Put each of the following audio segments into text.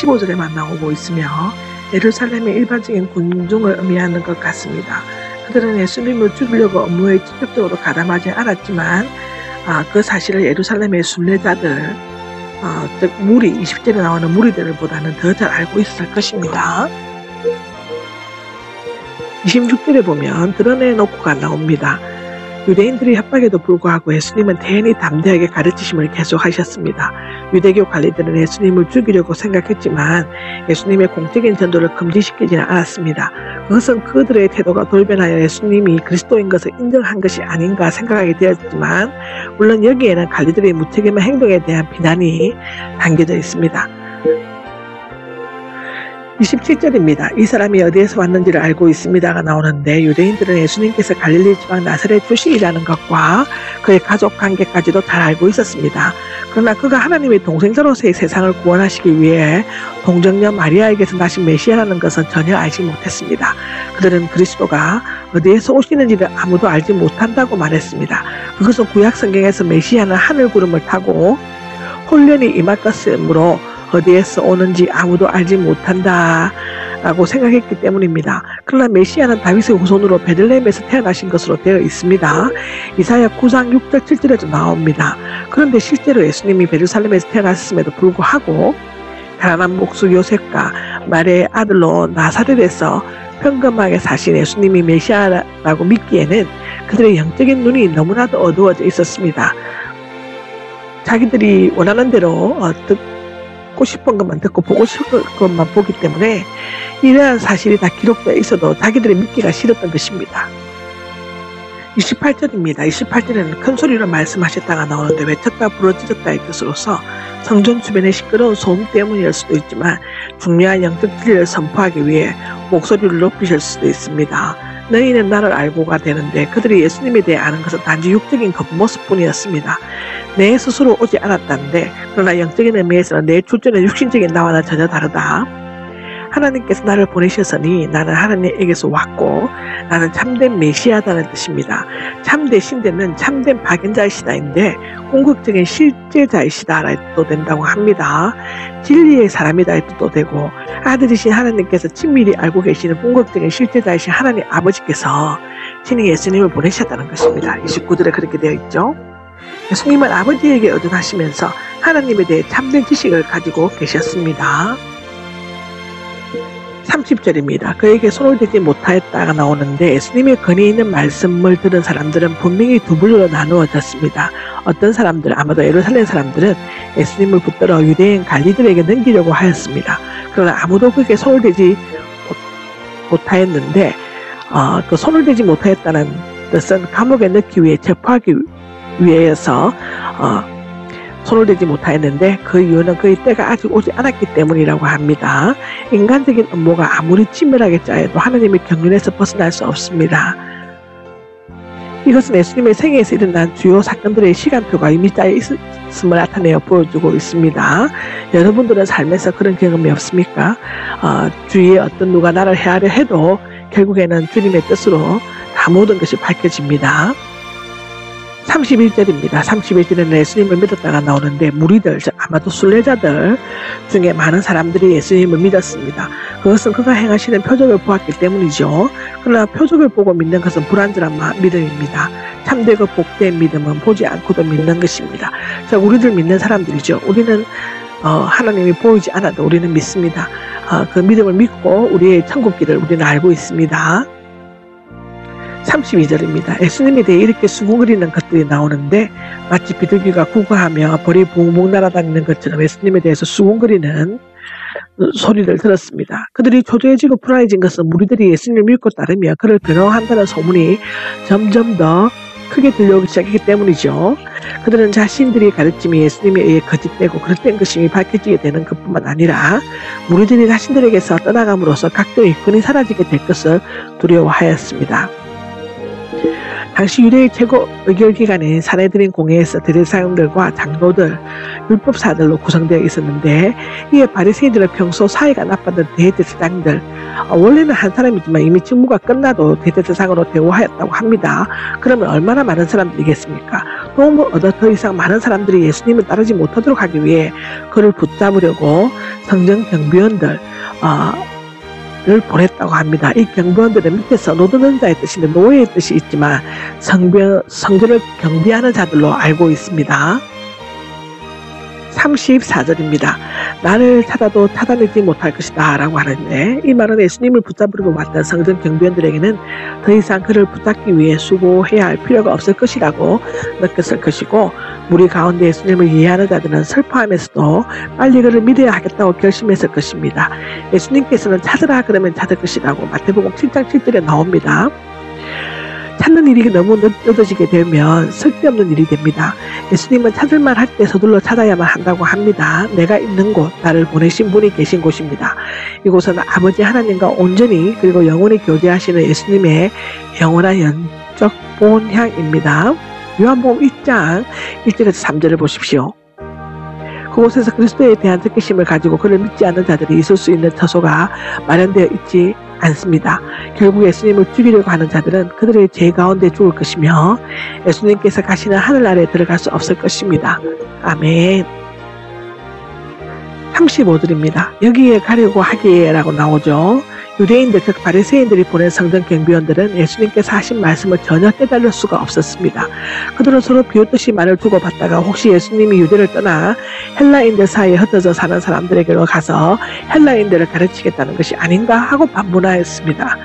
15절에만 나오고 있으며 예루살렘의 일반적인 군중을 의미하는 것 같습니다. 그들은 예수님을 죽이려고 업무에 직접적으로 가담하지 않았지만 그 사실을 예루살렘의 순례자들, 즉 무리, 20절에 나오는 무리들보다는 더 잘 알고 있었을 것입니다. 26절에 보면 드러내놓고가 나옵니다. 유대인들의 협박에도 불구하고 예수님은 대단히 담대하게 가르치심을 계속하셨습니다. 유대교 관리들은 예수님을 죽이려고 생각했지만 예수님의 공적인 전도를 금지시키지는 않았습니다. 그것은 그들의 태도가 돌변하여 예수님이 그리스도인 것을 인정한 것이 아닌가 생각하게 되었지만, 물론 여기에는 관리들의 무책임한 행동에 대한 비난이 담겨져 있습니다. 27절입니다. 이 사람이 어디에서 왔는지를 알고 있습니다가 나오는데, 유대인들은 예수님께서 갈릴리 지방 나사렛 출신이라는 것과 그의 가족 관계까지도 잘 알고 있었습니다. 그러나 그가 하나님의 동생자로서의 세상을 구원하시기 위해 동정녀 마리아에게서 나신 메시아라는 것은 전혀 알지 못했습니다. 그들은 그리스도가 어디에서 오시는지를 아무도 알지 못한다고 말했습니다. 그것은 구약 성경에서 메시아는 하늘 구름을 타고 혼련이 임할 것이므로 어디에서 오는지 아무도 알지 못한다라고 생각했기 때문입니다. 그러나 메시아는 다윗의 후손으로 베들레헴에서 태어나신 것으로 되어 있습니다. 이사야 9장 6절 7절에도 나옵니다. 그런데 실제로 예수님이 베르살렘에서 태어났음에도 불구하고 가난한 목수 요셉과 마리아의 아들로 나사렛에서 평범하게 사신 예수님이 메시아라고 믿기에는 그들의 영적인 눈이 너무나도 어두워져 있었습니다. 자기들이 원하는 대로 듣고 싶은 것만 듣고 보고 싶은 것만 보기 때문에 이러한 사실이 다 기록되어 있어도 자기들이 믿기가 싫었던 것입니다. 28절입니다. 28절에는 큰 소리로 말씀하셨다가 나오는데 외쳤다 부러지셨다의 뜻으로서 성전 주변의 시끄러운 소음 때문일 수도 있지만 중요한 영적 진리를 선포하기 위해 목소리를 높이실 수도 있습니다. 너희는 나를 알고가 되는데 그들이 예수님에 대해 아는 것은 단지 육적인 겉모습뿐이었습니다. 내 스스로 오지 않았다는데, 그러나 영적인 의미에서는 내 출전은 육신적인 나와는 전혀 다르다. 하나님께서 나를 보내셨으니 나는 하나님에게서 왔고 나는 참된 메시아다는 뜻입니다. 참된 신대는 참된 박연자이시다인데 궁극적인 실제자이시다라 뜻도 된다고 합니다. 진리의 사람이다 뜻도 되고, 아들이신 하나님께서 친밀히 알고 계시는 궁극적인 실제자이신 하나님 아버지께서 친히 예수님을 보내셨다는 것입니다. 29절에 그렇게 되어 있죠. 예수님은 아버지에게 의존하시면서 하나님에 대해 참된 지식을 가지고 계셨습니다. 30절입니다. 그에게 손을 대지 못하였다가 나오는데 예수님의 권위 있는 말씀을 들은 사람들은 분명히 두 부류로 나누어졌습니다. 어떤 사람들, 아마도 예루살렘 사람들은 예수님을 붙들어 유대인 관리들에게 넘기려고 하였습니다. 그러나 아무도 그에게 손을 대지 못하였는데 그 손을 대지 못하였다는 뜻은 감옥에 넣기 위해 체포하기 위해서 손을 대지 못하였는데 그 이유는 그의 때가 아직 오지 않았기 때문이라고 합니다. 인간적인 음모가 아무리 치밀하게 짜여도 하나님의 경륜에서 벗어날 수 없습니다. 이것은 예수님의 생애에서 일어난 주요 사건들의 시간표가 이미 짜여 있음을 나타내어 보여주고 있습니다. 여러분들은 삶에서 그런 경험이 없습니까? 주위에 어떤 누가 나를 해하려 해도 결국에는 주님의 뜻으로 다 모든 것이 밝혀집니다. 31절입니다. 31절에는 예수님을 믿었다가 나오는데 무리들, 아마도 순례자들 중에 많은 사람들이 예수님을 믿었습니다. 그것은 그가 행하시는 표적을 보았기 때문이죠. 그러나 표적을 보고 믿는 것은 불완전한 믿음입니다. 참되고 복된 믿음은 보지 않고도 믿는 것입니다. 자, 우리들 믿는 사람들이죠. 우리는 하나님이 보이지 않아도 우리는 믿습니다. 그 믿음을 믿고 우리의 천국길을 우리는 알고 있습니다. 32절입니다. 예수님에 대해 이렇게 수군거리는 것들이 나오는데 마치 비둘기가 구가하며 벌이 붕붕 날아다니는 것처럼 예수님에 대해서 수군거리는 소리를 들었습니다. 그들이 초조해지고 불안해진 것은 무리들이 예수님을 믿고 따르며 그를 변호한다는 소문이 점점 더 크게 들려오기 시작했기 때문이죠. 그들은 자신들이 가르침이 예수님에 의해 거짓되고 그릇된 것임이 밝혀지게 되는 것뿐만 아니라 무리들이 자신들에게서 떠나감으로써 각종 일꾼이 사라지게 될 것을 두려워하였습니다. 당시 유대의 최고 의결기관인 사내드린 공회에서 대제사장들과 장로들, 율법사들로 구성되어 있었는데 이에 바리새인들은 평소 사이가 나빴던 대제사장들, 원래는 한 사람이지만 이미 직무가 끝나도 대제사장으로 대우하였다고 합니다. 그러면 얼마나 많은 사람들이겠습니까? 도움을 얻어 더 이상 많은 사람들이 예수님을 따르지 못하도록 하기 위해 그를 붙잡으려고 성전 경비원들 를 보냈다고 합니다. 이 경비원들은 밑에서 노드는 자의 뜻인데 노예의 뜻이 있지만 성전을 경비하는 자들로 알고 있습니다. 34절입니다. 나를 찾아도 찾아내지 못할 것이다 라고 하는데 이 말은 예수님을 붙잡으려고 왔던 성전 경비원들에게는 더 이상 그를 붙잡기 위해 수고해야 할 필요가 없을 것이라고 느꼈을 것이고 무리 가운데 예수님을 이해하는 자들은 슬퍼하면서도 빨리 그를 믿어야 하겠다고 결심했을 것입니다. 예수님께서는 찾으라 그러면 찾을 것이라고 마태복음 7장 7절에 나옵니다. 찾는 일이 너무 늦어지게 되면 쓸데없는 일이 됩니다. 예수님은 찾을만 할 때 서둘러 찾아야만 한다고 합니다. 내가 있는 곳, 나를 보내신 분이 계신 곳입니다. 이곳은 아버지 하나님과 온전히 그리고 영원히 교제하시는 예수님의 영원한 영적 본향입니다. 요한복음 1장 1절에서 3절을 보십시오. 그곳에서 그리스도에 대한 뜻기심을 가지고 그를 믿지 않는 자들이 있을 수 있는 처소가 마련되어 있지 않습니다. 결국 예수님을 죽이려고 하는 자들은 그들의 죄 가운데 죽을 것이며 예수님께서 가시는 하늘나라에 들어갈 수 없을 것입니다. 아멘. 35절입니다. 여기에 가려고 하기에 라고 나오죠. 유대인들 즉 바리새인들이 보낸 성전 경비원들은 예수님께서 하신 말씀을 전혀 깨달을 수가 없었습니다. 그들은 서로 비웃듯이 말을 주고받다가 혹시 예수님이 유대를 떠나 헬라인들 사이에 흩어져 사는 사람들에게로 가서 헬라인들을 가르치겠다는 것이 아닌가 하고 반문하였습니다.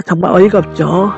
정말 어이가 없죠.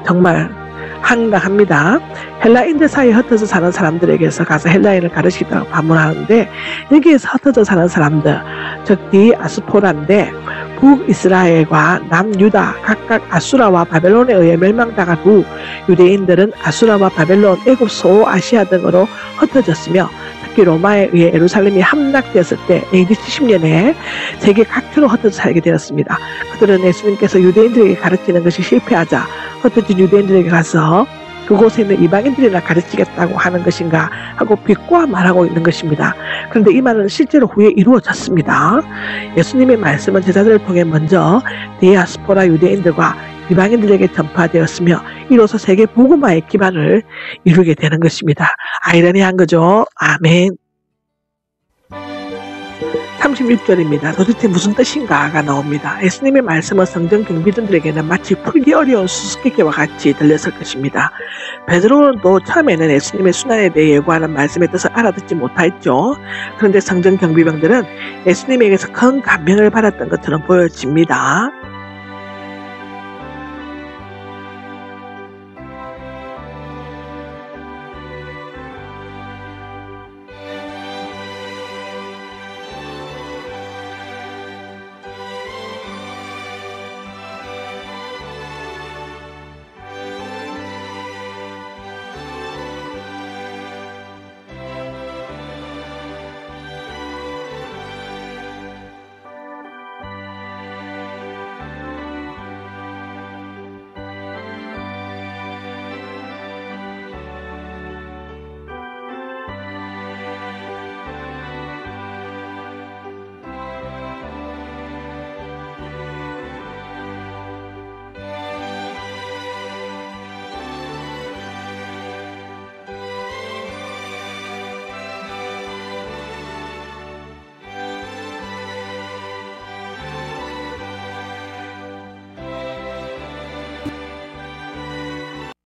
정말 황당합니다. 헬라인들 사이에 흩어져 사는 사람들에게서 가서 헬라인을 가르치겠다고 반문하는데 여기에서 흩어져 사는 사람들 즉 디아스포라인데 북이스라엘과 남유다 각각 아수라와 바벨론에 의해 멸망당한 후 유대인들은 아수라와 바벨론, 애굽, 소아시아 등으로 흩어졌으며 특히 로마에 의해 예루살렘이 함락되었을 때 AD 70년에 세계 각처로 흩어져 살게 되었습니다. 그들은 예수님께서 유대인들에게 가르치는 것이 실패하자 흩어진 유대인들에게 가서 그곳에 있는 이방인들이나 가르치겠다고 하는 것인가 하고 비꼬아 말하고 있는 것입니다. 그런데 이 말은 실제로 후에 이루어졌습니다. 예수님의 말씀은 제자들을 통해 먼저 디아스포라 유대인들과 이방인들에게 전파되었으며 이로써 세계 복음화의 기반을 이루게 되는 것입니다. 아이러니한 거죠. 아멘. 36절입니다. 도대체 무슨 뜻인가가 나옵니다. 예수님의 말씀은 성전 경비들에게는 마치 풀기 어려운 수수께끼와 같이 들렸을 것입니다. 베드로는 또 처음에는 예수님의 순환에 대해 예고하는 말씀의 뜻을 알아듣지 못했죠. 그런데 성전 경비병들은 예수님에게서 큰 감명을 받았던 것처럼 보여집니다.